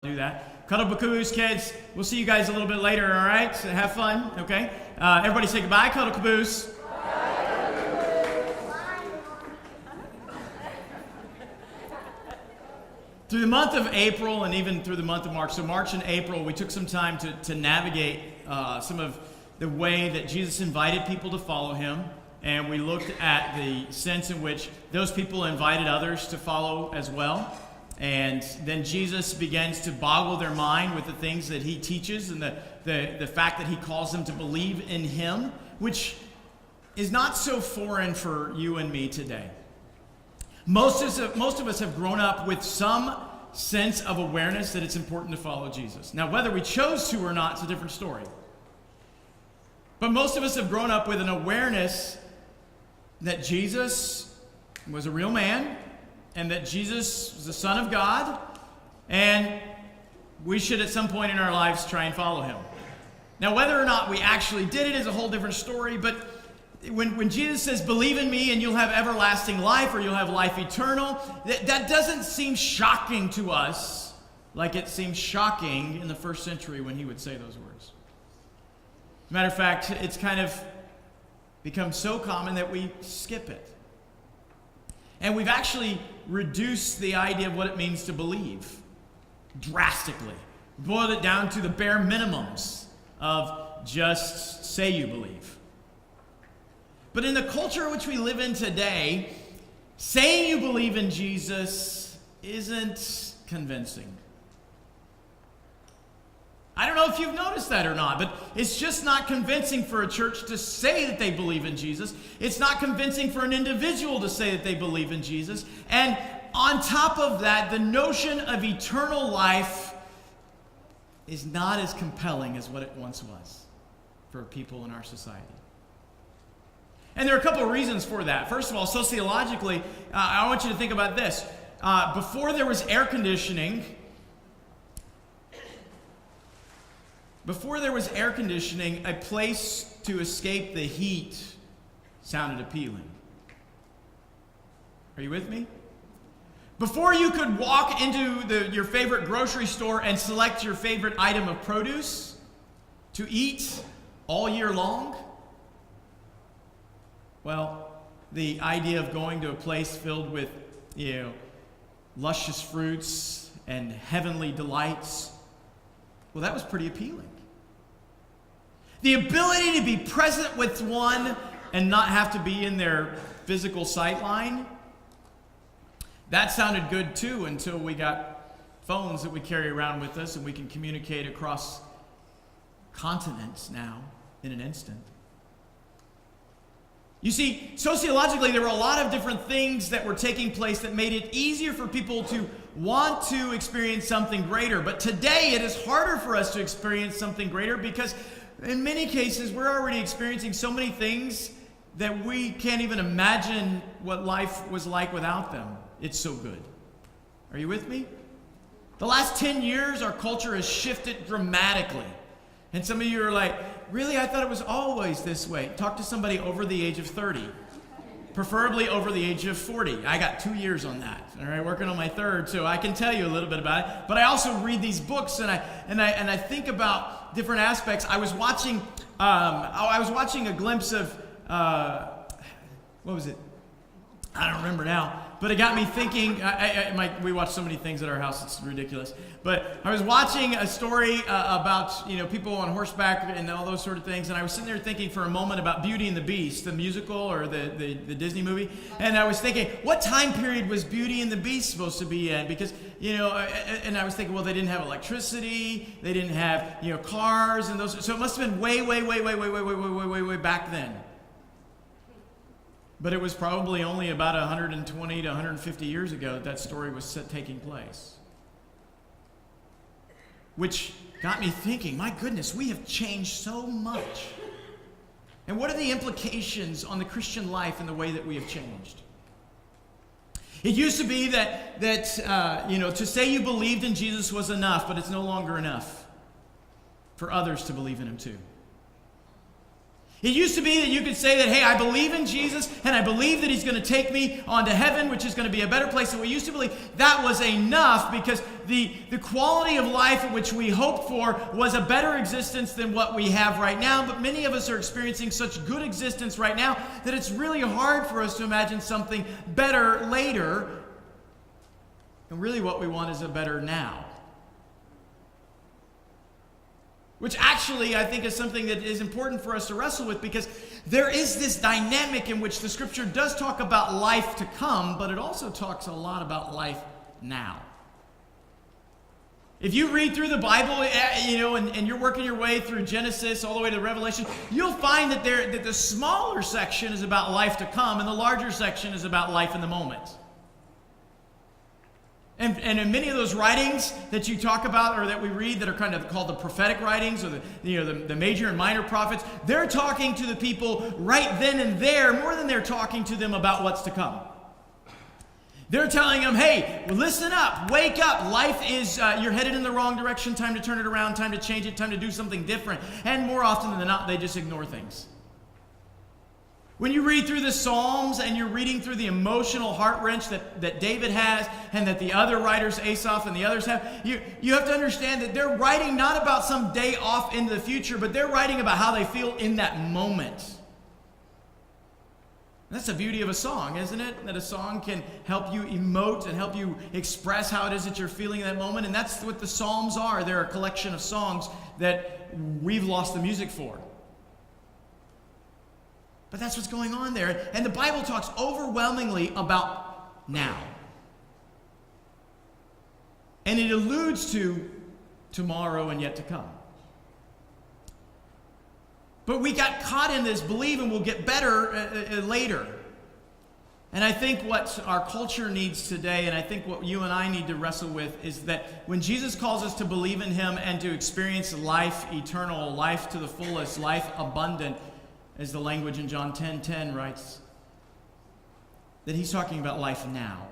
Do that. Cuddle caboose, kids. We'll see you guys a little bit later, all right? So have fun, okay? Everybody say goodbye, cuddle caboose. Through the month of April and even through the month of March, so March and April, we took some time to navigate some of the way that Jesus invited people to follow him, and we looked at the sense in which those people invited others to follow as well. And then Jesus begins to boggle their mind with the things that he teaches and the fact that he calls them to believe in him, which is not so foreign for you and me today. Most of us have grown up with some sense of awareness that it's important to follow Jesus. Now, whether we chose to or not, it's a different story. But most of us have grown up with an awareness that Jesus was a real man, and that Jesus was the Son of God, and we should at some point in our lives try and follow him. Now, whether or not we actually did it is a whole different story, but when Jesus says, believe in me and you'll have everlasting life, or you'll have life eternal, that doesn't seem shocking to us like it seemed shocking in the first century when he would say those words. Matter of fact, it's kind of become so common that we skip it. And we've actually reduced the idea of what it means to believe drastically. Boiled it down to the bare minimums of just say you believe. But in the culture in which we live in today, saying you believe in Jesus isn't convincing. I don't know if you've noticed that or not, but it's just not convincing for a church to say that they believe in Jesus. It's not convincing for an individual to say that they believe in Jesus. And on top of that, the notion of eternal life is not as compelling as what it once was for people in our society. And there are a couple of reasons for that. First of all, sociologically, I want you to think about this. Before there was air conditioning, a place to escape the heat sounded appealing. Are you with me? Before you could walk into your favorite grocery store and select your favorite item of produce to eat all year long, well, the idea of going to a place filled with, luscious fruits and heavenly delights, well, that was pretty appealing. The ability to be present with one and not have to be in their physical sight line, that sounded good too until we got phones that we carry around with us and we can communicate across continents now in an instant. You see, sociologically, there were a lot of different things that were taking place that made it easier for people to want to experience something greater. But today, it is harder for us to experience something greater because in many cases, we're already experiencing so many things that we can't even imagine what life was like without them. It's so good. Are you with me? The last 10 years, our culture has shifted dramatically. And some of you are like, really? I thought it was always this way. Talk to somebody over the age of 30. Preferably over the age of 40. I got 2 years on that. All right, working on my third, so I can tell you a little bit about it. But I also read these books and I think about different aspects. I was watching a glimpse of what was it? I don't remember now. But it got me thinking. We watch so many things at our house; it's ridiculous. But I was watching a story about people on horseback and all those sort of things, and I was sitting there thinking for a moment about Beauty and the Beast, the musical or the Disney movie, and I was thinking, what time period was Beauty and the Beast supposed to be in? Because and I was thinking, well, they didn't have electricity, they didn't have cars and those, so it must have been way back then. But it was probably only about 120 to 150 years ago that story was taking place. Which got me thinking, my goodness, we have changed so much. And what are the implications on the Christian life and the way that we have changed? It used to be that to say you believed in Jesus was enough, but it's no longer enough for others to believe in him too. It used to be that you could say that, hey, I believe in Jesus, and I believe that he's going to take me on to heaven, which is going to be a better place than we used to believe. That was enough because the quality of life which we hoped for was a better existence than what we have right now. But many of us are experiencing such good existence right now that it's really hard for us to imagine something better later. And really what we want is a better now. Which actually I think is something that is important for us to wrestle with, because there is this dynamic in which the scripture does talk about life to come, but it also talks a lot about life now. If you read through the Bible, and you're working your way through Genesis all the way to Revelation, you'll find that the smaller section is about life to come, and the larger section is about life in the moment. And in many of those writings that you talk about or that we read that are kind of called the prophetic writings, or the major and minor prophets, they're talking to the people right then and there more than they're talking to them about what's to come. They're telling them, hey, listen up, wake up. Life is, you're headed in the wrong direction. Time to turn it around, time to change it, time to do something different. And more often than not, they just ignore things. When you read through the Psalms and you're reading through the emotional heart wrench that David has and that the other writers, Asaph and the others have, you have to understand that they're writing not about some day off into the future, but they're writing about how they feel in that moment. And that's the beauty of a song, isn't it? That a song can help you emote and help you express how it is that you're feeling in that moment. And that's what the Psalms are. They're a collection of songs that we've lost the music for. But that's what's going on there. And the Bible talks overwhelmingly about now. And it alludes to tomorrow and yet to come. But we got caught in this believing we'll get better later. And I think what our culture needs today, and I think what you and I need to wrestle with, is that when Jesus calls us to believe in him and to experience life eternal, life to the fullest, life abundant, as the language in John 10:10 writes, that he's talking about life now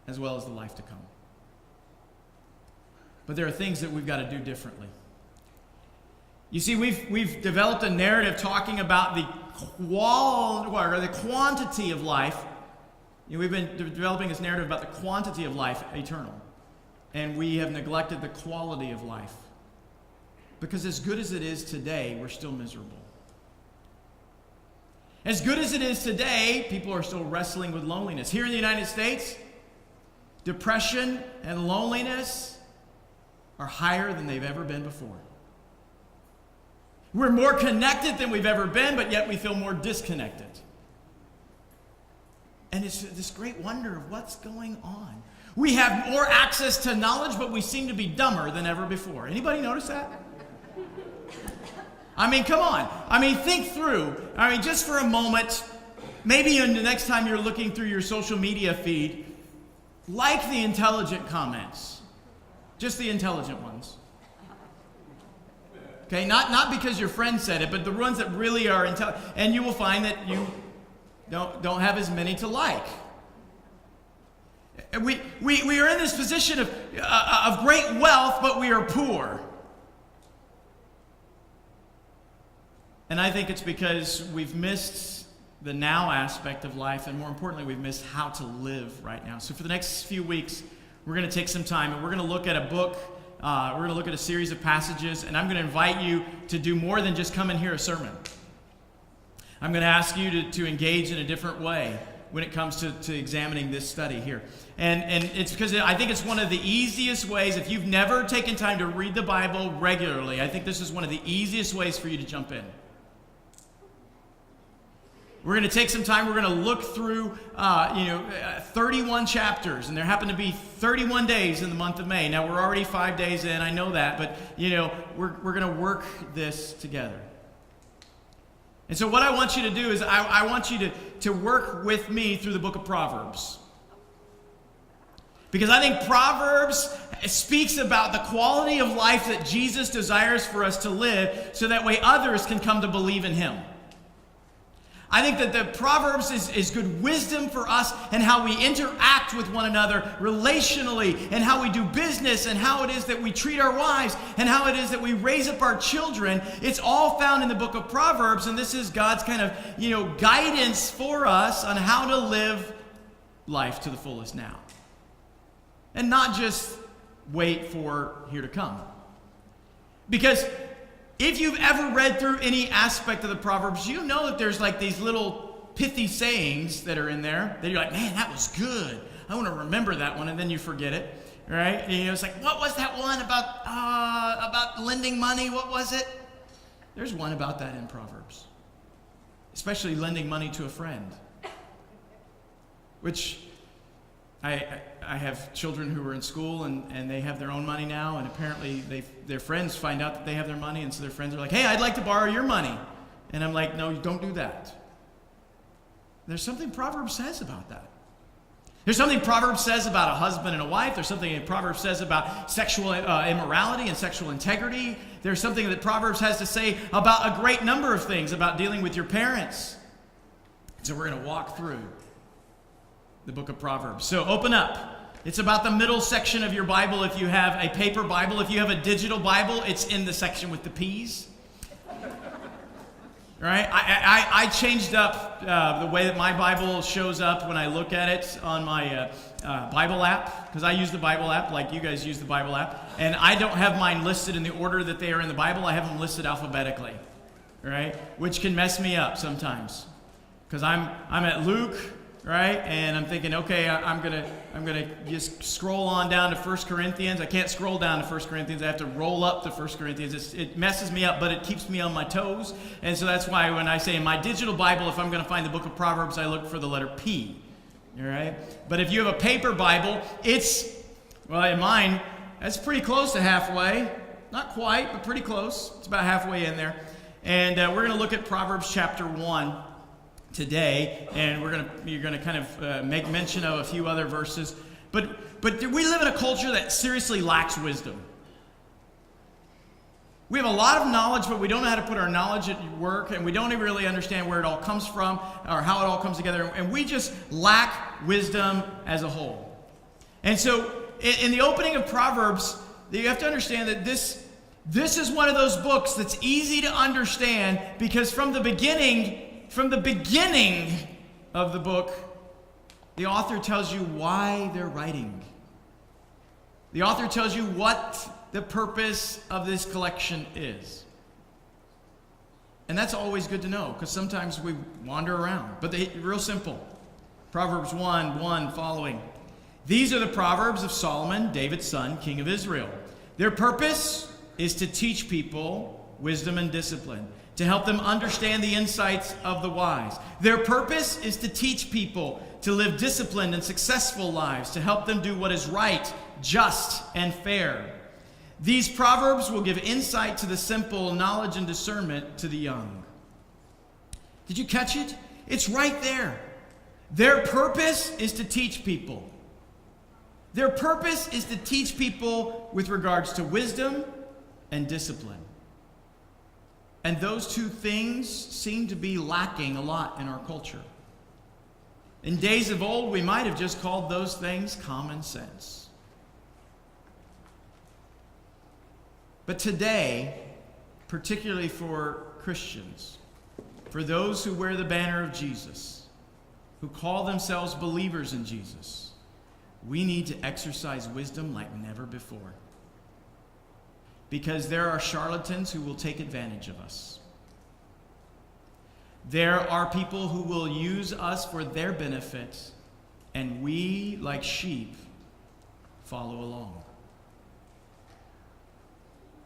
as well as the life to come. But there are things that we've got to do differently. You see, we've developed a narrative talking about the quantity of life. We've been developing this narrative about the quantity of life eternal. And we have neglected the quality of life. Because as good as it is today, we're still miserable. As good as it is today, people are still wrestling with loneliness. Here in the United States, depression and loneliness are higher than they've ever been before. We're more connected than we've ever been, but yet we feel more disconnected. And it's this great wonder of what's going on. We have more access to knowledge, but we seem to be dumber than ever before. Anybody notice that? I mean, come on. I mean, think through. I mean, just for a moment, maybe the next time you're looking through your social media feed, like the intelligent comments. Just the intelligent ones. Okay, not because your friend said it, but the ones that really are intelligent. And you will find that you don't have as many to like. We are in this position of great wealth, but we are poor. And I think it's because we've missed the now aspect of life, and more importantly, we've missed how to live right now. So for the next few weeks, we're going to take some time, and we're going to look at a book. We're going to look at a series of passages, and I'm going to invite you to do more than just come and hear a sermon. I'm going to ask you to engage in a different way when it comes to examining this study here. And it's because I think it's one of the easiest ways. If you've never taken time to read the Bible regularly, I think this is one of the easiest ways for you to jump in. We're going to take some time. We're going to look through, 31 chapters, and there happen to be 31 days in the month of May. Now, we're already 5 days in. I know that, but, we're going to work this together. And so what I want you to do is I want you to work with me through the book of Proverbs. Because I think Proverbs speaks about the quality of life that Jesus desires for us to live so that way others can come to believe in him. I think that the Proverbs is good wisdom for us and how we interact with one another relationally, and how we do business, and how it is that we treat our wives, and how it is that we raise up our children. It's all found in the book of Proverbs, and this is God's kind of, guidance for us on how to live life to the fullest now. And not just wait for here to come. Because if you've ever read through any aspect of the Proverbs, you know that there's like these little pithy sayings that are in there that you're like, man, that was good. I want to remember that one, and then you forget it, right? And it's like, what was that one about lending money? What was it? There's one about that in Proverbs, especially lending money to a friend, which I have children who are in school, and they have their own money now, and apparently their friends find out that they have their money, and so their friends are like, hey, I'd like to borrow your money. And I'm like, no, don't do that. There's something Proverbs says about that. There's something Proverbs says about a husband and a wife. There's something Proverbs says about sexual immorality and sexual integrity. There's something that Proverbs has to say about a great number of things, about dealing with your parents. So we're going to walk through the book of Proverbs. So open up. It's about the middle section of your Bible if you have a paper Bible. If you have a digital Bible, it's in the section with the P's. Right? I changed up the way that my Bible shows up when I look at it on my Bible app, because I use the Bible app like you guys use the Bible app, and I don't have mine listed in the order that they are in the Bible. I have them listed alphabetically, right? Which can mess me up sometimes, because I'm at Luke, right? And I'm thinking, okay, I'm gonna just scroll on down to 1 Corinthians. I can't scroll down to 1 Corinthians. I have to roll up to 1 Corinthians. It messes me up, but it keeps me on my toes. And so that's why when I say in my digital Bible, if I'm going to find the book of Proverbs, I look for the letter P. All right? But if you have a paper Bible, in mine, that's pretty close to halfway. Not quite, but pretty close. It's about halfway in there. And we're going to look at Proverbs chapter 1 today, and you're gonna kind of make mention of a few other verses, but we live in a culture that seriously lacks wisdom. We have a lot of knowledge, but we don't know how to put our knowledge at work, and we don't even really understand where it all comes from or how it all comes together, and we just lack wisdom as a whole. And so in the opening of Proverbs, you have to understand that this is one of those books that's easy to understand, because from the beginning of the book, the author tells you why they're writing. The author tells you what the purpose of this collection is. And that's always good to know, because sometimes we wander around. But real simple. Proverbs 1 following. These are the Proverbs of Solomon, David's son, king of Israel. Their purpose is to teach people wisdom and discipline, to help them understand the insights of the wise. Their purpose is to teach people to live disciplined and successful lives, to help them do what is right, just, and fair. These proverbs will give insight to the simple, knowledge and discernment to the young. Did you catch it? It's right there. Their purpose is to teach people. Their purpose is to teach people with regards to wisdom and discipline. And those two things seem to be lacking a lot in our culture. In days of old, we might have just called those things common sense. But today, particularly for Christians, for those who wear the banner of Jesus, who call themselves believers in Jesus, we need to exercise wisdom like never before. Because there are charlatans who will take advantage of us. There are people who will use us for their benefit, and we, like sheep, follow along.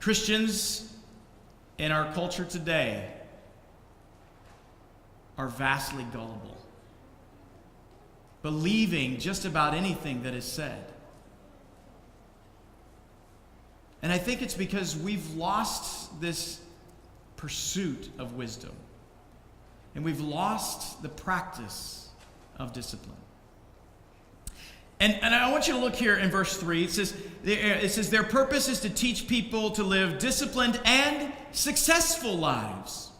Christians in our culture today are vastly gullible, believing just about anything that is said. And I think it's because we've lost this pursuit of wisdom. And we've lost the practice of discipline. And I want you to look here in verse 3. It says, their purpose is to teach people to live disciplined and successful lives.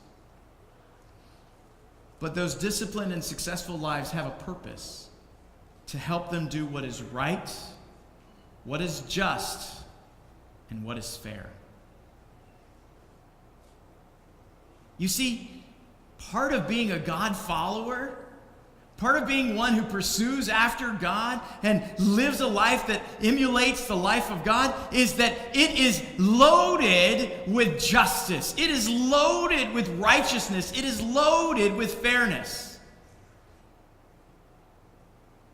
But those disciplined and successful lives have a purpose to help them do what is right, what is just, and what is fair. You see, part of being a God follower, part of being one who pursues after God and lives a life that emulates the life of God, is that it is loaded with justice. It is loaded with righteousness. It is loaded with fairness.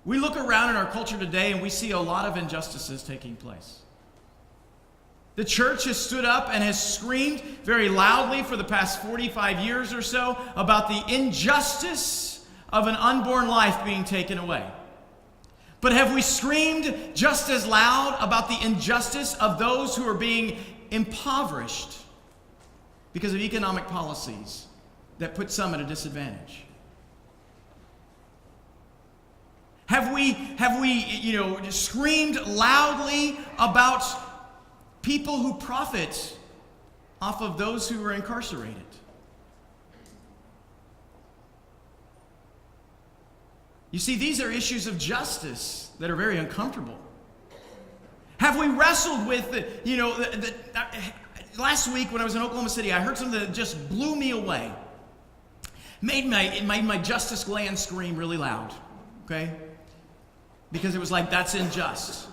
We look around in our culture today and we see a lot of injustices taking place. The church has stood up and has screamed very loudly for the past 45 years or so about the injustice of an unborn life being taken away. But have we screamed just as loud about the injustice of those who are being impoverished because of economic policies that put some at a disadvantage? Have we screamed loudly about people who profit off of those who are incarcerated? You see, these are issues of justice that are very uncomfortable. Have we wrestled with last week when I was in Oklahoma City, I heard something that just blew me away. Made my justice gland scream really loud, okay? Because it was like, that's unjust.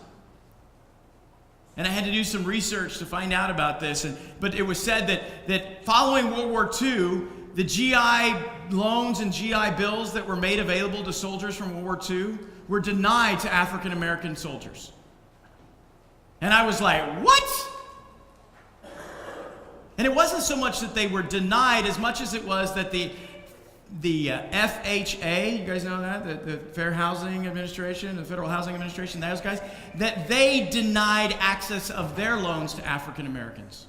And I had to do some research to find out about this. But it was said that following World War II, the GI loans and GI bills that were made available to soldiers from World War II were denied to African American soldiers. And I was like, what? And it wasn't so much that they were denied as much as it was that the FHA, you guys know that? The Fair Housing Administration, the Federal Housing Administration, those guys, that they denied access of their loans to African Americans.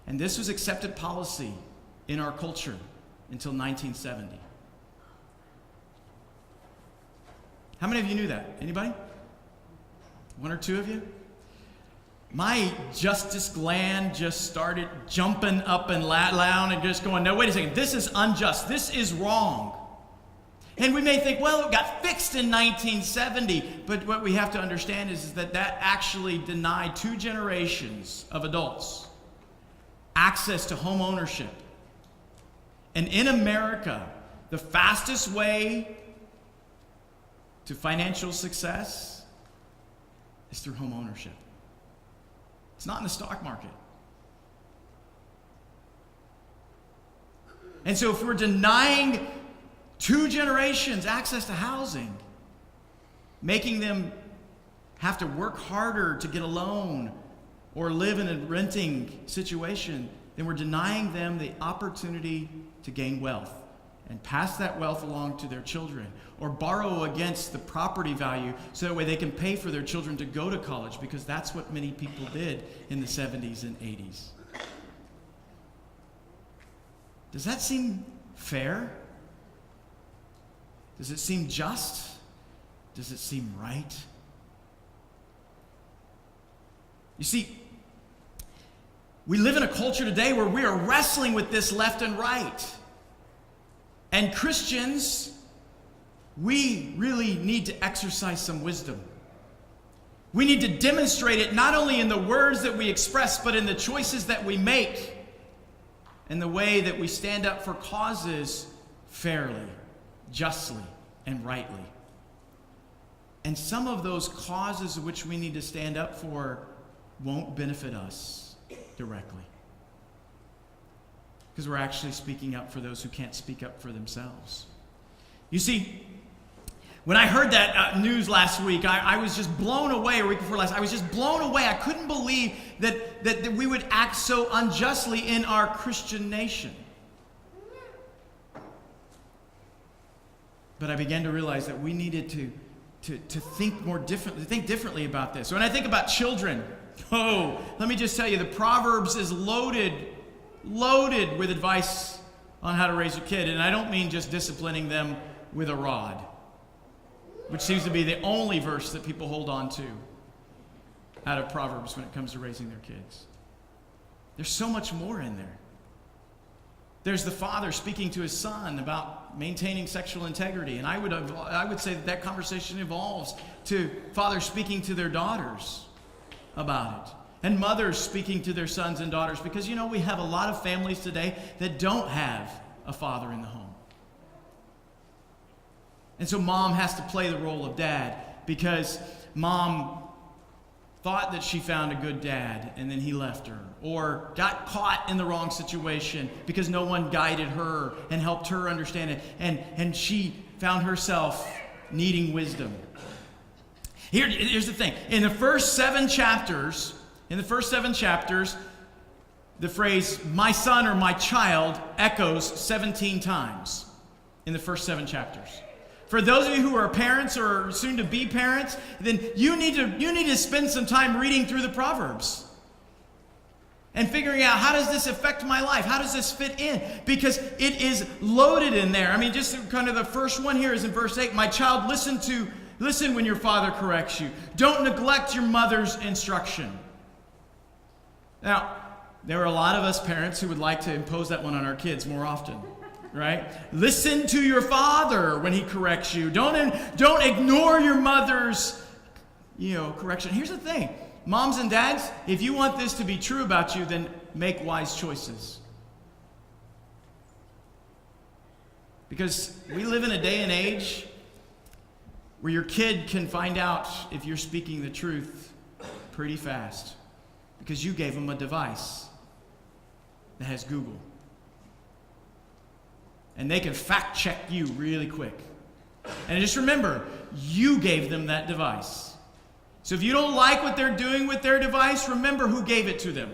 And this was accepted policy in our culture until 1970. How many of you knew that? Anybody? One or two of you? My justice gland just started jumping up and loud and just going, no, wait a second, this is unjust. This is wrong. And we may think, well, it got fixed in 1970. But what we have to understand is that actually denied 2 generations of adults access to home ownership. And in America, the fastest way to financial success is through home ownership. It's not in the stock market. And so if we're denying 2 generations access to housing, making them have to work harder to get a loan or live in a renting situation, then we're denying them the opportunity to gain wealth and pass that wealth along to their children, or borrow against the property value so that way they can pay for their children to go to college, because that's what many people did in the 70s and 80s. Does that seem fair? Does it seem just? Does it seem right? You see, we live in a culture today where we are wrestling with this left and right. And Christians, we really need to exercise some wisdom. We need to demonstrate it not only in the words that we express, but in the choices that we make and the way that we stand up for causes fairly, justly, and rightly. And some of those causes which we need to stand up for won't benefit us directly, because we're actually speaking up for those who can't speak up for themselves. You see, when I heard that news last week, I was just blown away, or week before last, I was just blown away. I couldn't believe that we would act so unjustly in our Christian nation. But I began to realize that we needed to think more differently, to think differently about this. So when I think about children, let me just tell you, the Proverbs is loaded with advice on how to raise a kid. And I don't mean just disciplining them with a rod, which seems to be the only verse that people hold on to out of Proverbs when it comes to raising their kids. There's so much more in there. There's the father speaking to his son about maintaining sexual integrity. And I would say that conversation evolves to fathers speaking to their daughters about it. And mothers speaking to their sons and daughters. Because, we have a lot of families today that don't have a father in the home. And so mom has to play the role of dad because mom thought that she found a good dad and then he left her, or got caught in the wrong situation because no one guided her and helped her understand it, and she found herself needing wisdom. Here's the thing. In the first seven chapters, the phrase "my son" or "my child" echoes 17 times in the first 7 chapters. For those of you who are parents or soon to be parents, then you need to spend some time reading through the Proverbs and figuring out, how does this affect my life? How does this fit in? Because it is loaded in there. I mean, just kind of the first one here is in verse 8. My child, listen when your father corrects you. Don't neglect your mother's instruction. Now, there are a lot of us parents who would like to impose that one on our kids more often. Right? Listen to your father when he corrects you. Don't ignore your mother's, correction. Here's the thing. Moms and dads, if you want this to be true about you, then make wise choices. Because we live in a day and age where your kid can find out if you're speaking the truth pretty fast. Because you gave them a device that has Google. And they can fact check you really quick. And just remember, you gave them that device. So if you don't like what they're doing with their device, remember who gave it to them.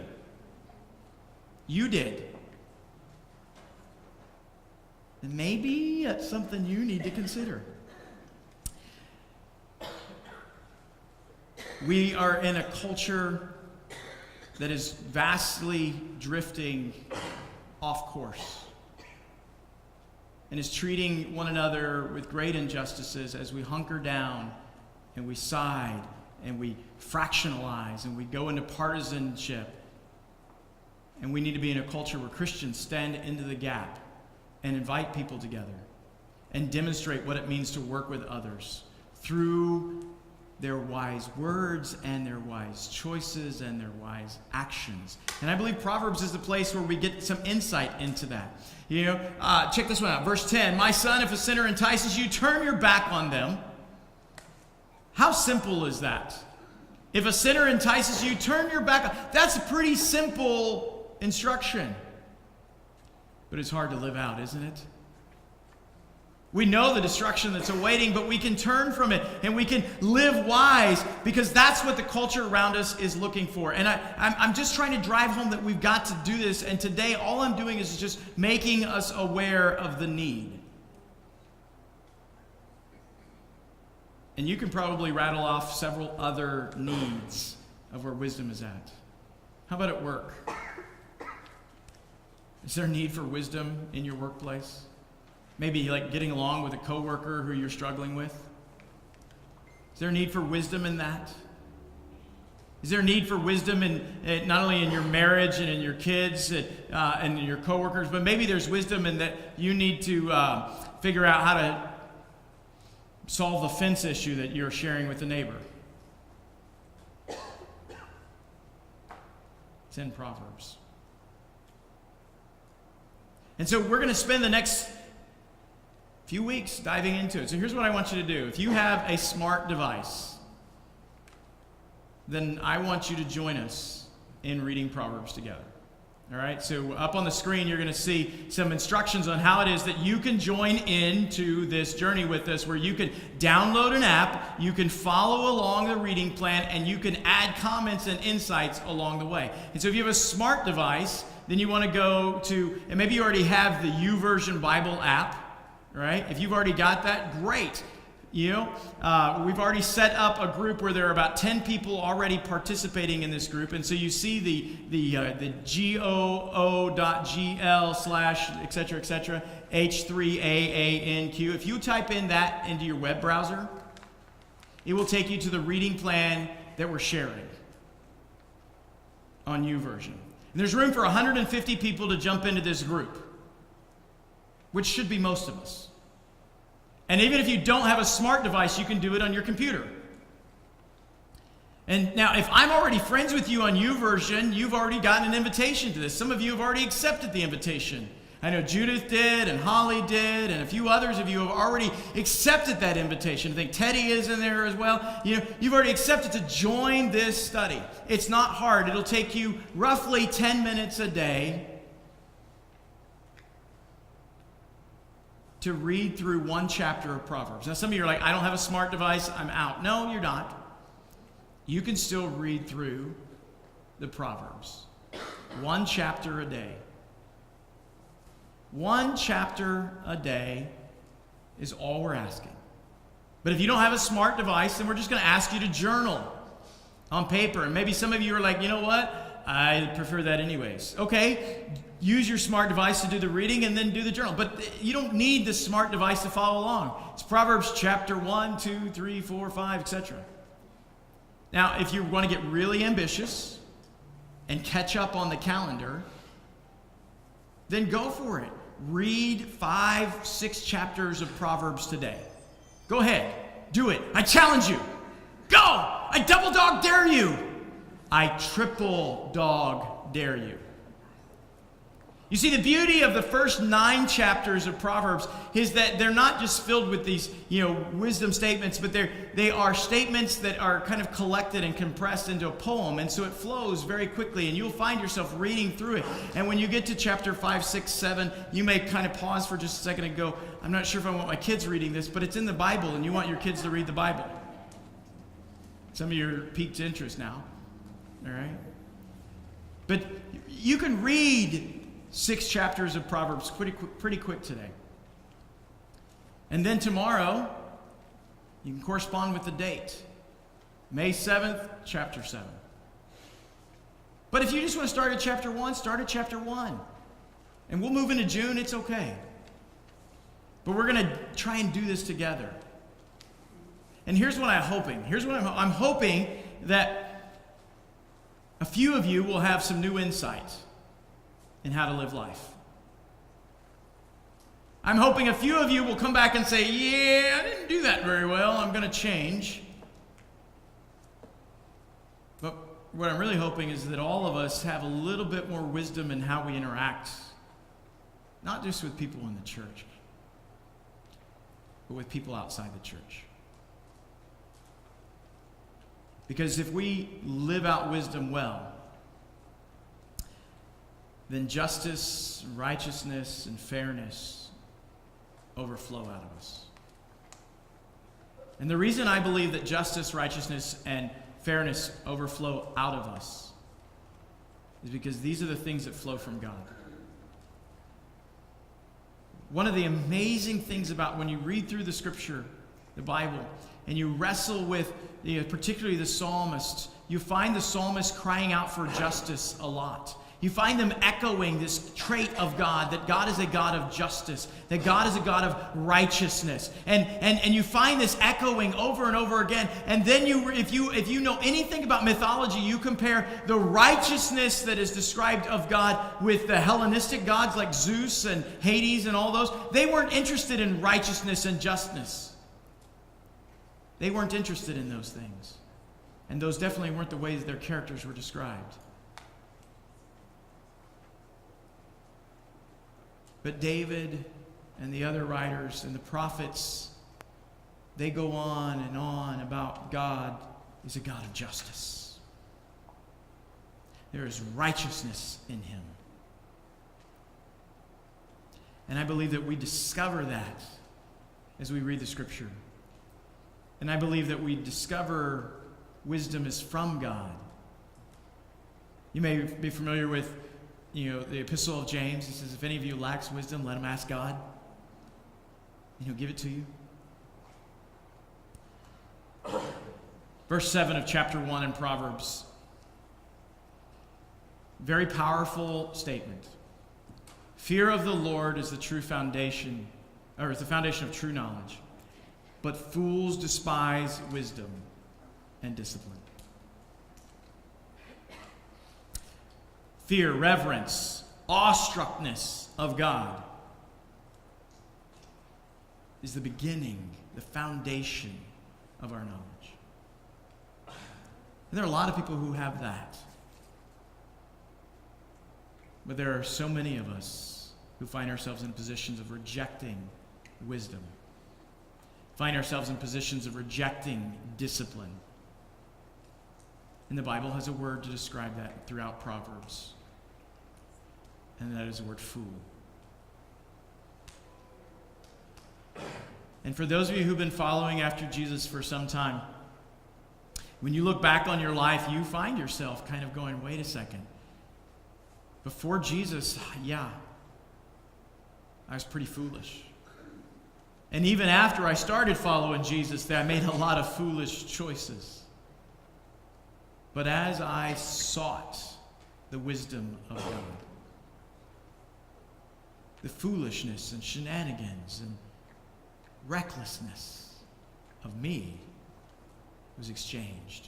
You did. And maybe that's something you need to consider. We are in a culture that is vastly drifting off course, and is treating one another with great injustices as we hunker down and we side and we fractionalize and we go into partisanship. And we need to be in a culture where Christians stand into the gap and invite people together and demonstrate what it means to work with others through their wise words and their wise choices and their wise actions. And I believe Proverbs is the place where we get some insight into that. Check this one out. Verse 10, my son, if a sinner entices you, turn your back on them. How simple is that? If a sinner entices you, turn your back on. That's a pretty simple instruction. But it's hard to live out, isn't it? We know the destruction that's awaiting, but we can turn from it and we can live wise because that's what the culture around us is looking for. And I'm just trying to drive home that we've got to do this. And today, all I'm doing is just making us aware of the need. And you can probably rattle off several other needs of where wisdom is at. How about at work? Is there a need for wisdom in your workplace? Maybe like getting along with a coworker who you're struggling with. Is there a need for wisdom in that? Is there a need for wisdom in not only in your marriage and in your kids and your coworkers, but maybe there's wisdom in that you need to figure out how to solve the fence issue that you're sharing with the neighbor. It's in Proverbs. And so we're going to spend the next few weeks diving into it. So here's what I want you to do. If you have a smart device, then I want you to join us in reading Proverbs together. All right? So up on the screen, you're going to see some instructions on how it is that you can join into this journey with us, where you can download an app, you can follow along the reading plan, and you can add comments and insights along the way. And so if you have a smart device, then you want to go to, and maybe you already have the YouVersion Bible app. Right? If you've already got that, great. We've already set up a group where there are about 10 people already participating in this group, and so you see the goo.gl/etc. H3AANQ. If you type in that into your web browser, it will take you to the reading plan that we're sharing on YouVersion. And there's room for 150 people to jump into this group. which should be most of us. And even if you don't have a smart device, you can do it on your computer. And now, if I'm already friends with you on YouVersion, you've already gotten an invitation to this. Some of you have already accepted the invitation. I know Judith did, and Holly did, and a few others of you have already accepted that invitation. I think Teddy is in there as well. You've already accepted to join this study. It's not hard. It'll take you roughly 10 minutes a day to read through one chapter of Proverbs. Now, some of you are like, I don't have a smart device, I'm out. No, you're not. You can still read through the Proverbs. One chapter a day. One chapter a day is all we're asking. But if you don't have a smart device, then we're just going to ask you to journal on paper. And maybe some of you are like, you know what? I prefer that anyways. Okay, use your smart device to do the reading and then do the journal. But you don't need the smart device to follow along. It's Proverbs chapter 1, 2, 3, 4, 5, etc. Now, if you want to get really ambitious and catch up on the calendar, then go for it. Read 5, 6 chapters of Proverbs today. Go ahead. Do it. I challenge you. Go! I double dog dare you. I triple dog dare you. You see, the beauty of the first 9 chapters of Proverbs is that they're not just filled with these, wisdom statements, but they are statements that are kind of collected and compressed into a poem, and so it flows very quickly, and you'll find yourself reading through it. And when you get to chapter 5, 6, 7, you may kind of pause for just a second and go, I'm not sure if I want my kids reading this, but it's in the Bible, and you want your kids to read the Bible. Some of you are piqued interest now, all right? But you can read 6 chapters of Proverbs pretty quick today. And then tomorrow, you can correspond with the date. May 7th, chapter 7. But if you just want to start at chapter 1, start at chapter 1. And we'll move into June, it's okay. But we're going to try and do this together. And here's what I'm hoping. I'm hoping that a few of you will have some new insights in how to live life. I'm hoping a few of you will come back and say, yeah, I didn't do that very well. I'm going to change. But what I'm really hoping is that all of us have a little bit more wisdom in how we interact, not just with people in the church, but with people outside the church. Because if we live out wisdom well, then justice, righteousness, and fairness overflow out of us. And the reason I believe that justice, righteousness, and fairness overflow out of us is because these are the things that flow from God. One of the amazing things about when you read through the Scripture, the Bible, and you wrestle with, particularly the psalmists, you find the psalmists crying out for justice a lot. You find them echoing this trait of God, that God is a God of justice, that God is a God of righteousness. And you find this echoing over and over again. And then if you know anything about mythology, you compare the righteousness that is described of God with the Hellenistic gods like Zeus and Hades and all those. They weren't interested in righteousness and justness. They weren't interested in those things. And those definitely weren't the ways their characters were described. But David and the other writers and the prophets, they go on about God is a God of justice. There is righteousness in him. And I believe that we discover that as we read the Scripture. And I believe that we discover wisdom is from God. You may be familiar with the epistle of James. He says, if any of you lacks wisdom, let him ask God, and he'll give it to you. Verse 7 of chapter 1 in Proverbs. Very powerful statement. Fear of the Lord is the true foundation, or is the foundation of true knowledge. But fools despise wisdom and discipline. Fear, reverence, awestruckness of God is the beginning, the foundation of our knowledge. And there are a lot of people who have that. But there are so many of us who find ourselves in positions of rejecting wisdom, find ourselves in positions of rejecting discipline. And the Bible has a word to describe that throughout Proverbs, and that is the word fool. And for those of you who've been following after Jesus for some time, when you look back on your life, you find yourself kind of going, wait a second. Before Jesus, yeah, I was pretty foolish. And even after I started following Jesus, I made a lot of foolish choices. But as I sought the wisdom of God, the foolishness and shenanigans and recklessness of me was exchanged.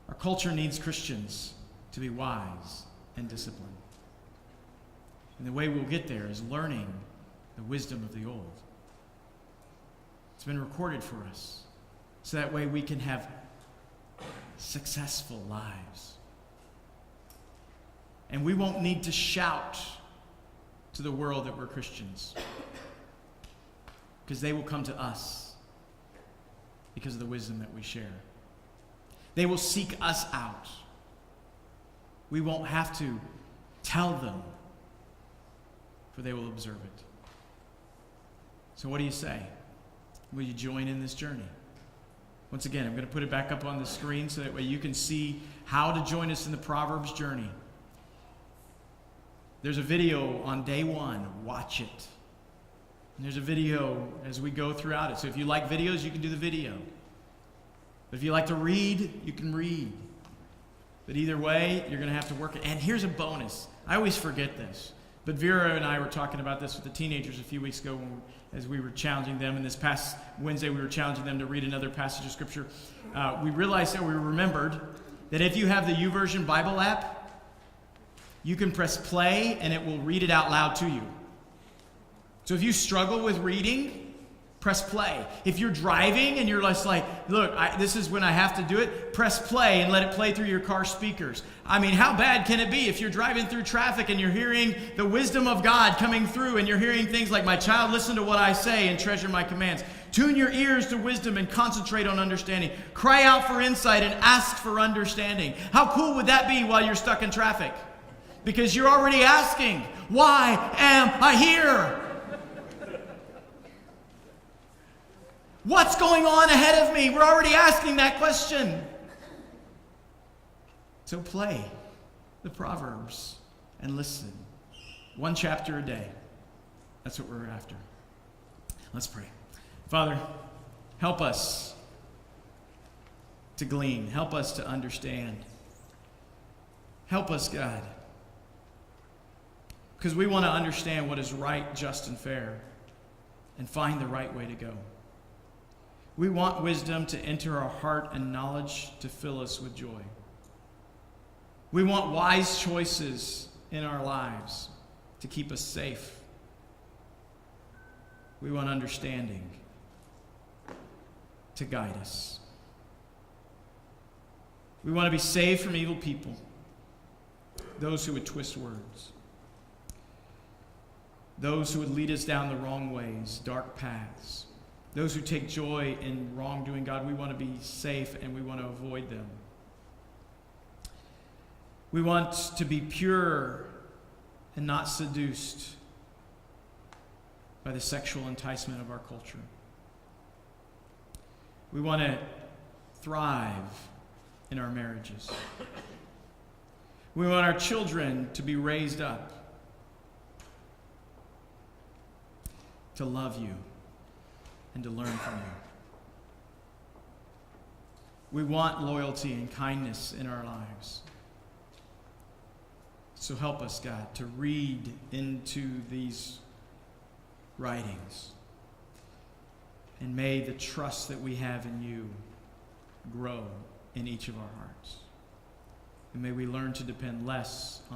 Our culture needs Christians to be wise and disciplined. And the way we'll get there is learning the wisdom of the old. It's been recorded for us, so that way we can have successful lives. And we won't need to shout to the world that we're Christians, because they will come to us because of the wisdom that we share. They will seek us out. We won't have to tell them, for they will observe it. So what do you say? Will you join in this journey? Once again, I'm going to put it back up on the screen so that way you can see how to join us in the Proverbs journey. There's a video on day 1. Watch it. And there's a video as we go throughout it. So if you like videos, you can do the video. But if you like to read, you can read. But either way, you're going to have to work it. And here's a bonus. I always forget this. But Vera and I were talking about this with the teenagers a few weeks ago as we were challenging them. And this past Wednesday, we were challenging them to read another passage of Scripture. We realized that we remembered that if you have the YouVersion Bible app, you can press play and it will read it out loud to you. So if you struggle with reading, press play. If you're driving and you're just like, look, this is when I have to do it, press play and let it play through your car speakers. I mean, how bad can it be if you're driving through traffic and you're hearing the wisdom of God coming through and you're hearing things like, my child, listen to what I say and treasure my commands. Tune your ears to wisdom and concentrate on understanding. Cry out for insight and ask for understanding. How cool would that be while you're stuck in traffic? Because you're already asking, why am I here? What's going on ahead of me? We're already asking that question. So play the Proverbs and listen. 1 chapter a day. That's what we're after. Let's pray. Father, help us to glean. Help us to understand. Help us, God. Because we want to understand what is right, just, and fair and find the right way to go. We want wisdom to enter our heart and knowledge to fill us with joy. We want wise choices in our lives to keep us safe. We want understanding to guide us. We want to be saved from evil people, those who would twist words, those who would lead us down the wrong ways, dark paths, those who take joy in wrongdoing. God, we want to be safe and we want to avoid them. We want to be pure and not seduced by the sexual enticement of our culture. We want to thrive in our marriages. We want our children to be raised up to love you and to learn from you. We want loyalty and kindness in our lives. So help us, God, to read into these writings. And may the trust that we have in you grow in each of our hearts. And may we learn to depend less on